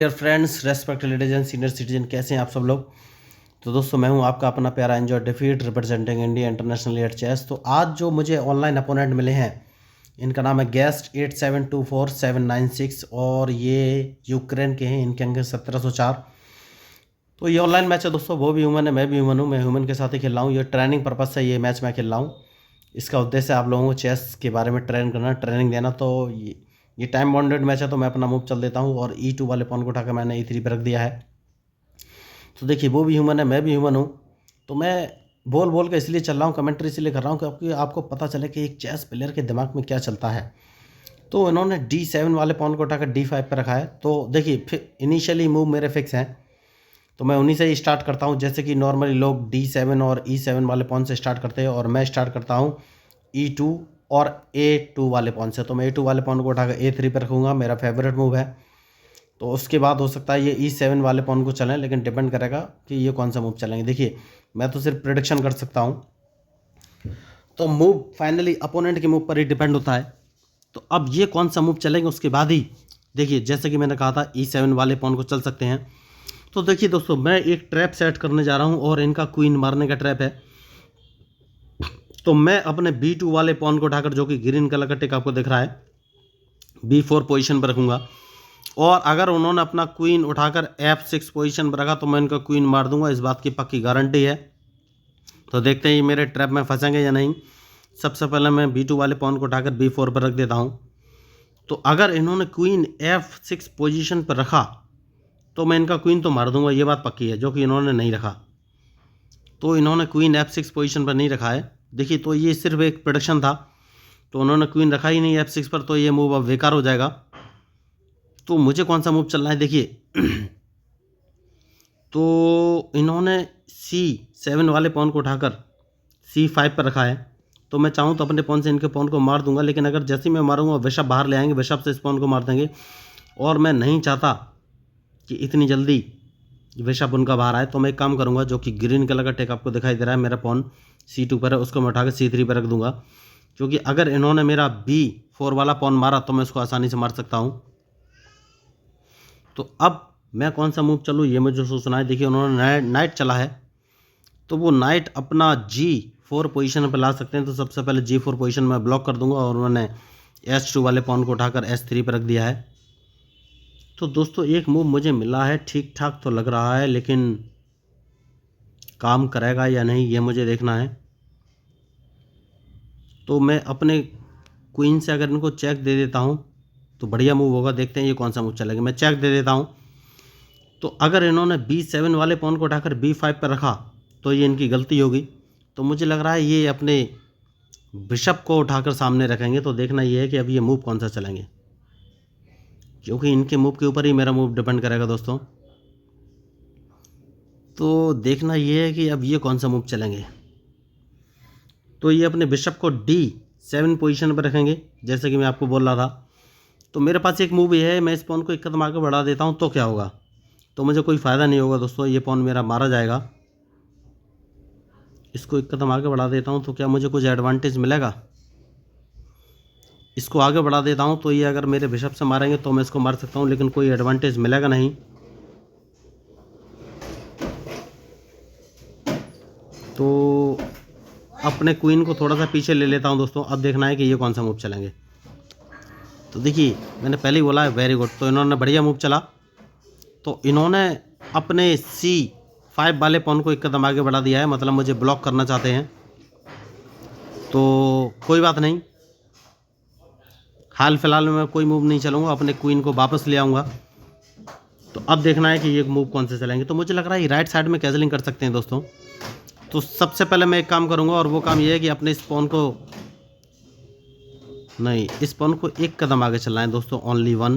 Dear friends, respected ladies and senior citizen, कैसे हैं आप सब लोग। तो दोस्तों, मैं हूं आपका अपना प्यारा एंजॉय डिफीट representing India international at chess. तो आज जो मुझे ऑनलाइन अपोनेंट मिले हैं, इनका नाम है गेस्ट 8724-796 और ये यूक्रेन के हैं। इनके अंक 1704। तो ये ऑनलाइन मैच है दोस्तों। वो भी ह्यूमन है, मैं भी ह्यूमन हूँ। मैं ह्यूमन के साथ ही खेल रहा हूँ। ये ट्रेनिंग पर्पज़ से ये मैच मैं खेल रहा हूँ। इसका उद्देश्य आप लोगों को चेस के बारे में ट्रेन करना, ट्रेनिंग देना। तो ये टाइम बाउंडेड मैच है, तो मैं अपना मूव चल देता हूँ और E2 वाले पॉन को उठाकर मैंने E3 पर रख दिया है। तो देखिए, वो भी ह्यूमन है, मैं भी ह्यूमन हूँ। तो मैं बोल बोल के इसलिए चल रहा हूँ, कमेंट्री इसलिए कर रहा हूँ क्योंकि आपको पता चले कि एक चेस प्लेयर के दिमाग में क्या चलता है। तो इन्होंने D7 वाले पॉन को उठाकर D5 पर रखा है। तो देखिए, फिर इनिशियली मूव मेरे फिक्स हैं, तो मैं उन्हीं से ही स्टार्ट करता हूँ। जैसे कि नॉर्मली लोग D7 और E7 वाले पॉन से स्टार्ट करते हैं, और मैं स्टार्ट करता हूँ E2 और A2 वाले पॉन से। तो मैं A2 वाले पॉन को उठाकर A3 पर रखूँगा, मेरा फेवरेट मूव है। तो उसके बाद हो सकता है ये E7 वाले पॉन को चलें, लेकिन डिपेंड करेगा कि ये कौन सा मूव चलेंगे। देखिए, मैं तो सिर्फ प्रिडिक्शन कर सकता हूँ, तो मूव फाइनली अपोनेंट के मूव पर ही डिपेंड होता है। तो अब ये कौन सा मूव चलेंगे उसके बाद ही देखिए, जैसे कि मैंने कहा था E7 वाले पॉन को चल सकते हैं। तो देखिए दोस्तों, मैं एक ट्रैप सेट करने जा रहा हूँ और इनका क्वीन मारने का ट्रैप है। तो मैं अपने B2 वाले पॉन को उठाकर, जो कि ग्रीन कलर का टिक आपको दिख रहा है, B4 पोजीशन पर रखूँगा। और अगर उन्होंने अपना क्वीन उठाकर F6 पोजीशन पर रखा तो मैं इनका क्वीन मार दूंगा, इस बात की पक्की गारंटी है। तो देखते हैं ये मेरे ट्रैप में फंसेंगे या नहीं। सबसे पहले मैं B2 वाले पॉन को उठाकर B4 पर रख देता हूँ। तो अगर इन्होंने क्वीन F6 पोजीशन पर रखा तो मैं इनका क्वीन तो मार दूंगा, ये बात पक्की है, जो कि इन्होंने नहीं रखा। तो इन्होंने क्वीन F6 पोजीशन पर नहीं रखा है। देखिए, तो ये सिर्फ एक प्रेडिक्शन था, तो उन्होंने क्वीन रखा ही नहीं F6 पर, तो ये मूव अब बेकार हो जाएगा। तो मुझे कौन सा मूव चलना है देखिए। तो इन्होंने C7 वाले पॉन को उठाकर C5 पर रखा है। तो मैं चाहूँ तो अपने पॉन से इनके पॉन को मार दूंगा, लेकिन अगर जैसे ही मैं मारूंगा बिशप बाहर ले आएंगे, बिशप से इस पॉन को मार देंगे। और मैं नहीं चाहता कि इतनी जल्दी बिशप उनका बाहर आए। तो मैं एक काम करूंगा, जो कि ग्रीन कलर का टेक आपको दिखाई दे रहा है, मेरा पॉन C2 पर है, उसको मैं उठाकर C3 पर रख दूंगा। क्योंकि अगर इन्होंने मेरा B4 वाला पॉन मारा तो मैं उसको आसानी से मार सकता हूँ। तो अब मैं कौन सा मूव चलूँ ये मुझे सोचना है। देखिए, उन्होंने नाइट चला है, तो वो नाइट अपना G4 पोजीशन पर ला सकते हैं। तो सबसे पहले G4 पोजीशन में ब्लॉक कर दूंगा, और उन्होंने S2 वाले पॉन को उठाकर S3 पर रख दिया है। तो दोस्तों, एक मूव मुझे मिला है, ठीक ठाक तो लग रहा है, लेकिन काम करेगा या नहीं ये मुझे देखना है। तो मैं अपने क्वीन से अगर इनको चेक दे देता हूँ तो बढ़िया मूव होगा। देखते हैं ये कौन सा मूव चलेगा। मैं चेक दे देता हूँ। तो अगर इन्होंने B7 वाले पॉन को उठाकर B5 पर रखा तो ये इनकी गलती होगी। तो मुझे लग रहा है ये अपने बिशप को उठाकर सामने रखेंगे। तो देखना ये है कि अब ये मूव कौन सा चलेंगे, क्योंकि इनके मूव के ऊपर ही मेरा मूव डिपेंड करेगा दोस्तों। तो देखना ये है कि अब ये कौन सा मूव चलेंगे। तो ये अपने बिशप को D7 पोजीशन पर रखेंगे, जैसे कि मैं आपको बोल रहा था। तो मेरे पास एक मूव ये है, मैं इस पॉन को एक कदम आगे बढ़ा देता हूँ तो क्या होगा। तो मुझे कोई फ़ायदा नहीं होगा दोस्तों, ये पॉन मेरा मारा जाएगा। इसको एक कदम आगे बढ़ा देता हूँ तो क्या मुझे कुछ एडवांटेज मिलेगा। इसको आगे बढ़ा देता हूँ तो ये अगर मेरे बिशप से मारेंगे तो मैं इसको मार सकता हूँ, लेकिन कोई एडवांटेज मिलेगा नहीं। तो अपने क्वीन को थोड़ा सा पीछे ले लेता हूँ दोस्तों। अब देखना है कि ये कौन सा मूव चलेंगे। तो देखिए, मैंने पहले ही बोला है वेरी गुड। तो इन्होंने बढ़िया मूव चला। तो इन्होंने अपने C5 वाले पॉन को एक कदम आगे बढ़ा दिया है, मतलब मुझे ब्लॉक करना चाहते हैं। तो कोई बात नहीं, हाल फिलहाल में मैं कोई मूव नहीं चलूँगा, अपने क्वीन को वापस ले आऊँगा। तो अब देखना है कि ये मूव कौन से चलेंगे। तो मुझे लग रहा है ये राइट साइड में कैजलिंग कर सकते हैं दोस्तों। तो सबसे पहले मैं एक काम करूँगा, और वो काम ये है कि अपने इस पॉन को नहीं, इस पॉन को एक कदम आगे चलना है दोस्तों, ओनली वन।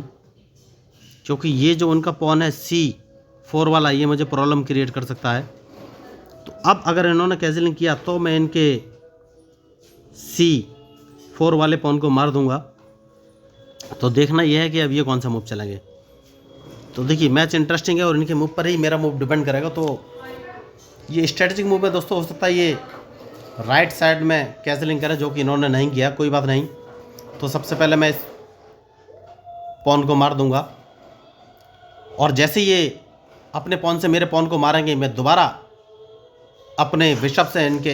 क्योंकि ये जो उनका पॉन है C4 वाला, ये मुझे प्रॉब्लम क्रिएट कर सकता है। तो अब अगर इन्होंने कैजलिंग किया तो मैं इनके C4 वाले पॉन को मार दूंगा। तो देखना यह है कि अब ये कौन सा मूव चलेंगे। तो देखिए, मैच इंटरेस्टिंग है और इनके मूव पर ही मेरा मूव डिपेंड करेगा। तो ये स्ट्रेटजिक मूव है दोस्तों, हो सकता है ये राइट साइड में कैजलिंग करें, जो कि इन्होंने नहीं किया। कोई बात नहीं। तो सबसे पहले मैं इस पॉन को मार दूंगा। और जैसे ये अपने पॉन से मेरे पॉन को मारेंगे, मैं दोबारा अपने बिशप से इनके,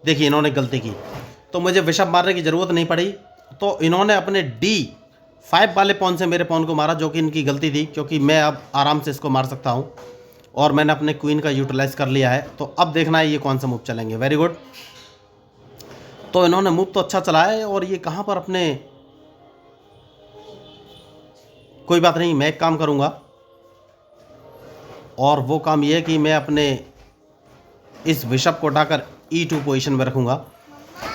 देखिए इन्होंने गलती की तो मुझे बिशप मारने की ज़रूरत नहीं पड़ी, तो इन्होंने अपने D5 वाले पॉन से मेरे पॉन को मारा, जो कि इनकी गलती थी, क्योंकि मैं अब आराम से इसको मार सकता हूँ और मैंने अपने क्वीन का यूटिलाइज़ कर लिया है। तो अब देखना है ये कौन सा मूव चलेंगे। Very good. तो इन्होंने मूव तो अच्छा चलाया है, और ये कहाँ पर अपने, कोई बात नहीं, मैं एक काम करूँगा, और वो काम ये है कि मैं अपने इस बिशप को उठाकर E2 पोजीशन में रखूँगा।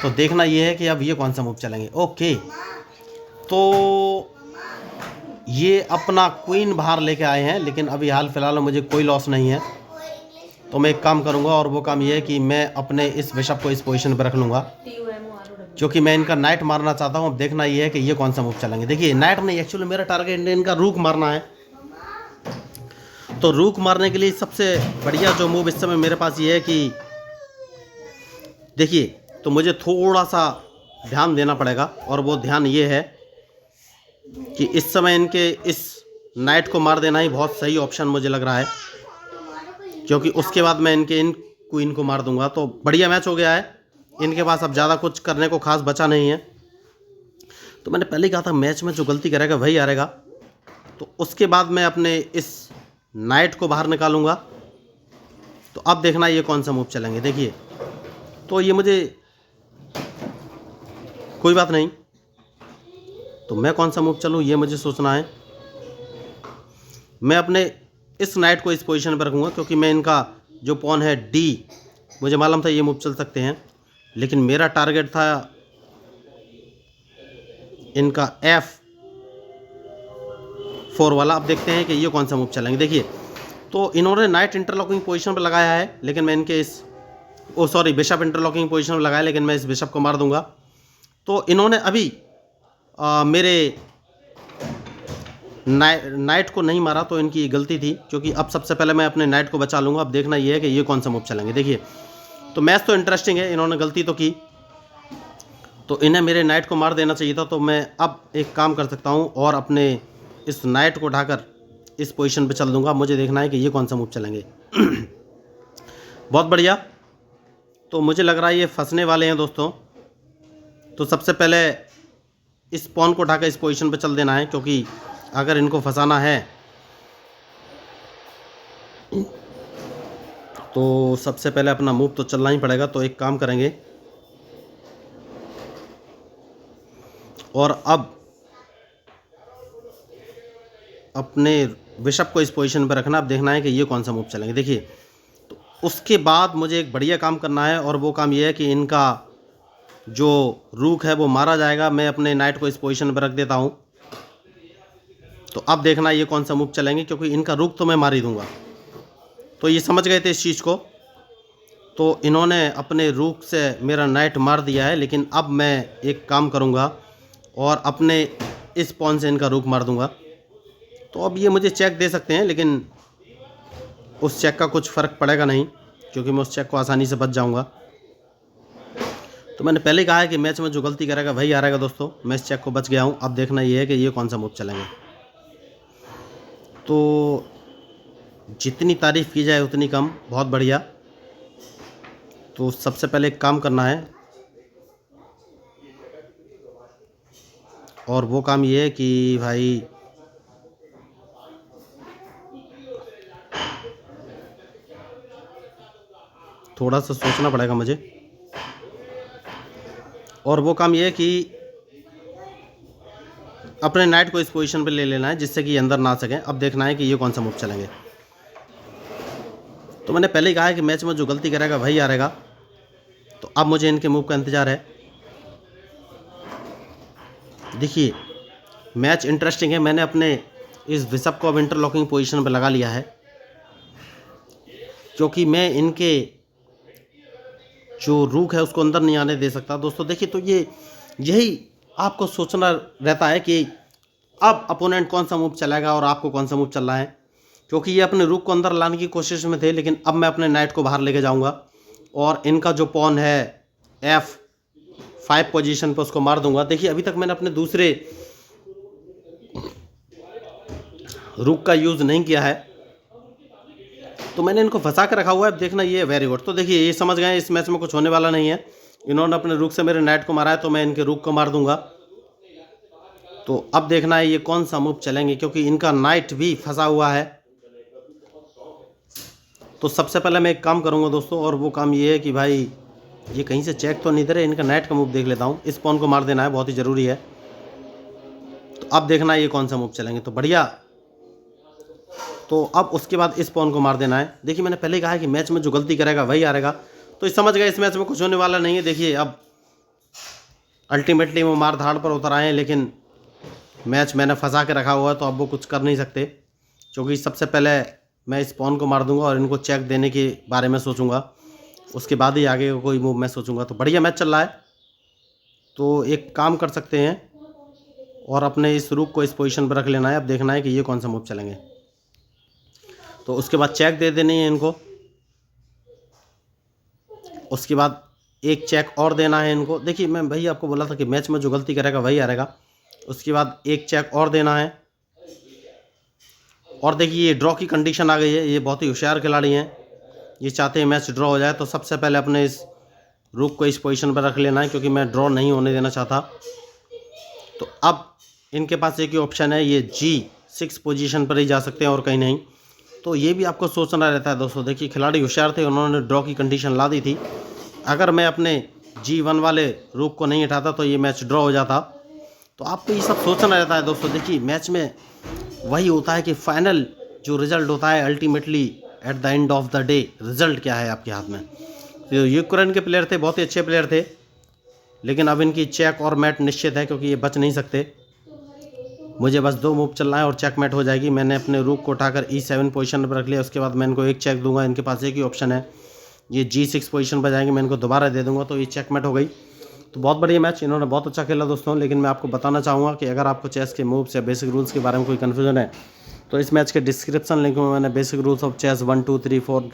तो देखना ये है कि अब ये कौन सा मूव चलेंगे। ओके, तो ये अपना क्वीन बाहर लेके आए हैं, लेकिन अभी हाल फिलहाल मुझे कोई लॉस नहीं है। तो मैं एक काम करूँगा, और वो काम ये है कि मैं अपने इस बिशप को इस पोजीशन पर रख लूँगा, क्योंकि मैं इनका नाइट मारना चाहता हूँ। अब देखना ये है कि ये कौन सा मूव चलेंगे। देखिए नाइट नहीं, एक्चुअली मेरा टारगेट इनका रूक मारना है। तो रूक मारने के लिए सबसे बढ़िया जो मूव इस समय मेरे पास ये है कि देखिए, तो मुझे थोड़ा सा ध्यान देना पड़ेगा, और वो ध्यान ये है कि इस समय इनके इस नाइट को मार देना ही बहुत सही ऑप्शन मुझे लग रहा है, क्योंकि उसके बाद मैं इनके इन क्वीन को मार दूंगा। तो बढ़िया मैच हो गया है, इनके पास अब ज़्यादा कुछ करने को खास बचा नहीं है। तो मैंने पहले ही कहा था मैच में जो गलती करेगा वही हारेगा। तो उसके बाद मैं अपने इस नाइट को बाहर निकालूंगा। तो अब देखना ये कौन सा मूव चलेंगे। देखिए, तो ये मुझे, कोई बात नहीं, तो मैं कौन सा मूव चलूँ ये मुझे सोचना है। मैं अपने इस नाइट को इस पोजीशन पर रखूँगा, क्योंकि मैं इनका जो पॉन है D, मुझे मालूम था ये मूव चल सकते हैं, लेकिन मेरा टारगेट था इनका F4 वाला। अब देखते हैं कि ये कौन सा मूव चलेंगे। देखिए, तो इन्होंने नाइट इंटरलॉकिंग पोजीशन पर लगाया है, लेकिन मैं इनके इस, बिशप इंटरलॉकिंग पोजीशन पर लगाया, लेकिन मैं इस बिशप को मार दूंगा। तो इन्होंने अभी मेरे नाइट को नहीं मारा, तो इनकी गलती थी, क्योंकि अब सबसे पहले मैं अपने नाइट को बचा लूँगा। अब देखना ये है कि ये कौन सा मूव चलेंगे। देखिए, तो मैच तो इंटरेस्टिंग है, इन्होंने गलती तो की, तो इन्हें मेरे नाइट को मार देना चाहिए था। तो मैं अब एक काम कर सकता हूँ, और अपने इस नाइट को उठाकर इस पोजीशन पे चल दूंगा। मुझे देखना है कि ये कौन सा मूव चलेंगे। बहुत बढ़िया। तो मुझे लग रहा है ये फंसने वाले हैं दोस्तों। तो सबसे पहले इस पॉन को उठाकर इस पोजीशन पे चल देना है, क्योंकि अगर इनको फंसाना है तो सबसे पहले अपना मूव तो चलना ही पड़ेगा। तो एक काम करेंगे, और अब अपने बिशप को इस पोजीशन पर रखना। अब देखना है कि ये कौन सा मूव चलेंगे। देखिए, तो उसके बाद मुझे एक बढ़िया काम करना है, और वो काम ये है कि इनका जो रूक है वो मारा जाएगा। मैं अपने नाइट को इस पोजीशन पर रख देता हूँ। तो अब देखना ये कौन सा मूव चलेंगे, क्योंकि इनका रूक तो मैं मार ही दूंगा। तो ये समझ गए थे इस चीज़ को, तो इन्होंने अपने रूक से मेरा नाइट मार दिया है। लेकिन अब मैं एक काम करूँगा, और अपने इस पॉन से इनका रूक मार दूंगा। तो अब ये मुझे चेक दे सकते हैं, लेकिन उस चेक का कुछ फ़र्क पड़ेगा नहीं, क्योंकि मैं उस चेक को आसानी से बच जाऊंगा। तो मैंने पहले ही कहा है कि मैच में जो गलती करेगा वही हारेगा दोस्तों। मैं इस चेक को बच गया हूं। अब देखना ये है कि ये कौन सा मूव चलेंगे। तो जितनी तारीफ़ की जाए उतनी कम, बहुत बढ़िया। तो सबसे पहले एक काम करना है, और वो काम ये है कि भाई थोड़ा सा सोचना पड़ेगा मुझे, और वो काम ये है कि अपने नाइट को इस पोजीशन पे ले लेना है, जिससे कि ये अंदर ना आ सके। अब देखना है कि ये कौन सा मूव चलेंगे। तो मैंने पहले ही कहा है कि मैच में जो गलती करेगा वही हारेगा। तो अब मुझे इनके मूव का इंतज़ार है। देखिए, मैच इंटरेस्टिंग है। मैंने अपने इस बिशप को अब इंटरलॉकिंग पोजीशन पर लगा लिया है, क्योंकि मैं इनके जो रूक है उसको अंदर नहीं आने दे सकता दोस्तों। देखिए, तो यही आपको सोचना रहता है कि अब अपोनेंट कौन सा मूव चलाएगा और आपको कौन सा मूव चल रहा है, क्योंकि ये अपने रूक को अंदर लाने की कोशिश में थे। लेकिन अब मैं अपने नाइट को बाहर लेके जाऊंगा, और इनका जो पॉन है F5 पोजीशन पर उसको मार दूंगा। देखिए, अभी तक मैंने अपने दूसरे रुक का यूज़ नहीं किया है, तो मैंने इनको फंसा के रखा हुआ है। देखना ये वेरी गुड। तो देखिए ये समझ गए इस मैच में कुछ होने वाला नहीं है। इन्होंने अपने रुक से मेरे नाइट को मारा है, तो मैं इनके रुक को मार दूंगा। तो अब देखना है ये कौन सा मूव चलेंगे, क्योंकि इनका नाइट भी फंसा हुआ है। तो सबसे पहले मैं एक काम करूंगा दोस्तों, और वो काम ये है कि भाई ये कहीं से चेक तो नहीं दे रहे, इनका नाइट का मूव देख लेता हूँ। इस पॉन को मार देना है, बहुत ही ज़रूरी है। तो अब देखना है ये कौन सा मूव चलेंगे। तो बढ़िया, तो अब उसके बाद इस पॉन को मार देना है। देखिए मैंने पहले कहा है कि मैच में जो गलती करेगा वही हारेगा, तो समझ गए इस मैच में कुछ होने वाला नहीं है। देखिए अब अल्टीमेटली वो मार धाड़ पर उतर आए हैं, लेकिन मैच मैंने फंसा के रखा हुआ है, तो अब वो कुछ कर नहीं सकते, क्योंकि सबसे पहले मैं इस पॉन को मार दूंगा और इनको चेक देने के बारे में सोचूंगा, उसके बाद ही आगे का कोई मूव मैं सोचूंगा। तो बढ़िया मैच चल रहा है। तो एक काम कर सकते हैं और अपने इस रुक को इस पोजीशन पर रख लेना है। अब देखना है कि ये कौन सा मूव चलेंगे, तो उसके बाद चेक दे देनी है इनको। उसके बाद एक चेक और देना है इनको। देखिए मैं भाई आपको बोला था कि मैच में जो गलती करेगा वही हारेगा। उसके बाद एक चेक और देना है। और देखिए ये ड्रॉ की कंडीशन आ गई है। ये बहुत ही होशियार खिलाड़ी हैं, ये चाहते हैं मैच ड्रॉ हो जाए। तो सबसे पहले अपने इस रुक को इस पोजीशन पर रख लेना है, क्योंकि मैं ड्रॉ नहीं होने देना चाहता। तो अब इनके पास एक ही ऑप्शन है, ये G6 पोजीशन पर ही जा सकते हैं और कहीं नहीं। तो ये भी आपको सोचना रहता है दोस्तों। देखिए खिलाड़ी होशियार थे, उन्होंने ड्रॉ की कंडीशन ला दी थी। अगर मैं अपने G1 वाले रुक को नहीं हटाता तो ये मैच ड्रॉ हो जाता। तो आपको ये सब सोचना रहता है दोस्तों। देखिए मैच में वही होता है कि फाइनल जो रिजल्ट होता है, ultimately at the end of the day result क्या है आपके हाथ में। तो यूक्रेन के प्लेयर थे, बहुत ही अच्छे प्लेयर थे, लेकिन अब इनकी चेक और मैट निश्चित है, क्योंकि ये बच नहीं सकते। मुझे बस 2 मूव चलना है और चेक मैट हो जाएगी। मैंने अपने रूक को उठाकर E7 पोजीशन पर रख लिया। उसके बाद मैं इनको एक चेक दूंगा। इनके पास एक ही ऑप्शन है, ये G6 पोजीशन पर जाएंगे, मैं इनको दोबारा दे दूंगा, तो ये चेक मैट हो गई। तो बहुत बढ़िया मैच, इन्होंने बहुत अच्छा खेला दोस्तों। लेकिन मैं आपको बताना चाहूँगा कि अगर आपको चेस के मूव्स या बेसिक रूल्स के बारे में कोई कन्फ्यूजन है, तो इस मैच के डिस्क्रिप्शन लिंक में मैंने बेसिक रूल्स ऑफ चेस 1, 2, 3, 4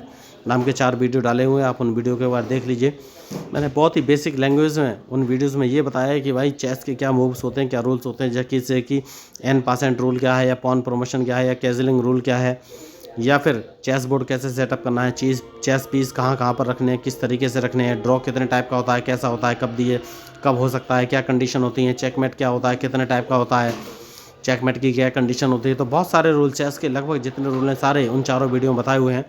नाम के 4 वीडियो डाले हुए हैं। आप उन वीडियो के बाद देख लीजिए। मैंने बहुत ही बेसिक लैंग्वेज में उन वीडियोस में ये बताया है कि भाई चेस के क्या मूव्स होते हैं, क्या रूल्स होते हैं, जैसे कि N% रूल क्या है, या पॉन प्रमोशन क्या है, या कैजलिंग रूल क्या है, या फिर चेस बोर्ड कैसे सेटअप करना है, चेस पीस कहाँ कहाँ पर रखने हैं, किस तरीके से रखने हैं, ड्रॉ कितने टाइप का होता है, कैसा होता है, कब दिए कब हो सकता है, क्या कंडीशन होती है, चेकमेट क्या होता है, कितने टाइप का होता है, चेकमेट की क्या कंडीशन होती है। तो बहुत सारे रूल, चेस के लगभग जितने रूल हैं सारे उन चारों वीडियो में बताए हुए हैं।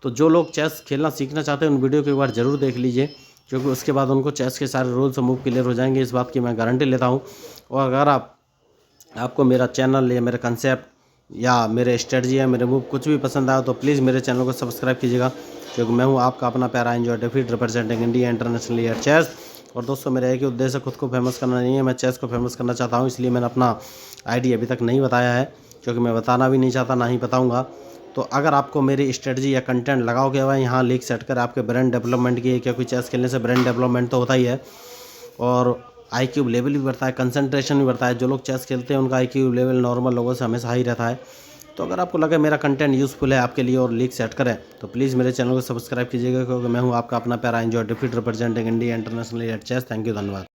तो जो लोग चेस खेलना सीखना चाहते हैं उन वीडियो को एक बार ज़रूर देख लीजिए, क्योंकि उसके बाद उनको चेस के सारे रूल्स और मूव क्लियर हो जाएंगे, इस बात की मैं गारंटी लेता हूँ। और अगर आपको मेरा चैनल या मेरा कंसेप्ट या मेरे स्ट्रेटजी या मेरे मूव कुछ भी पसंद आया, तो प्लीज़ मेरे चैनल को सब्सक्राइब कीजिएगा, क्योंकि मैं हूँ आपका अपना प्यारा एंजॉय डेफीट representing India international at chess. और दोस्तों मेरा एक ही उद्देश्य खुद को फेमस करना नहीं है, मैं चेस को फेमस करना चाहता हूँ। इसलिए मैंने अपना आईडी अभी तक नहीं बताया है, क्योंकि मैं बताना भी नहीं चाहता, ना ही बताऊँगा। तो अगर आपको मेरी स्ट्रेटजी या कंटेंट लगाओ गया है यहाँ लिंक सेट कर आपके ब्रेन डेवलपमेंट की, क्योंकि चेस खेलने से ब्रेन डेवलपमेंट तो होता ही है, और IQ लेवल भी बढ़ता है, कंसंट्रेशन भी बढ़ता है। जो लोग चेस खेलते हैं उनका IQ लेवल नॉर्मल लोगों से हमेशा हाई रहता है। तो अगर आपको लगे मेरा कंटेंट यूज़फुल है आपके लिए और लीक सेट करें, तो प्लीज़ मेरे चैनल को सब्सक्राइब कीजिएगा, क्योंकि मैं हूँ आपका अपना प्यारा एंजॉय डेफीट representing India international at chess. Thank you, धन्यवाद।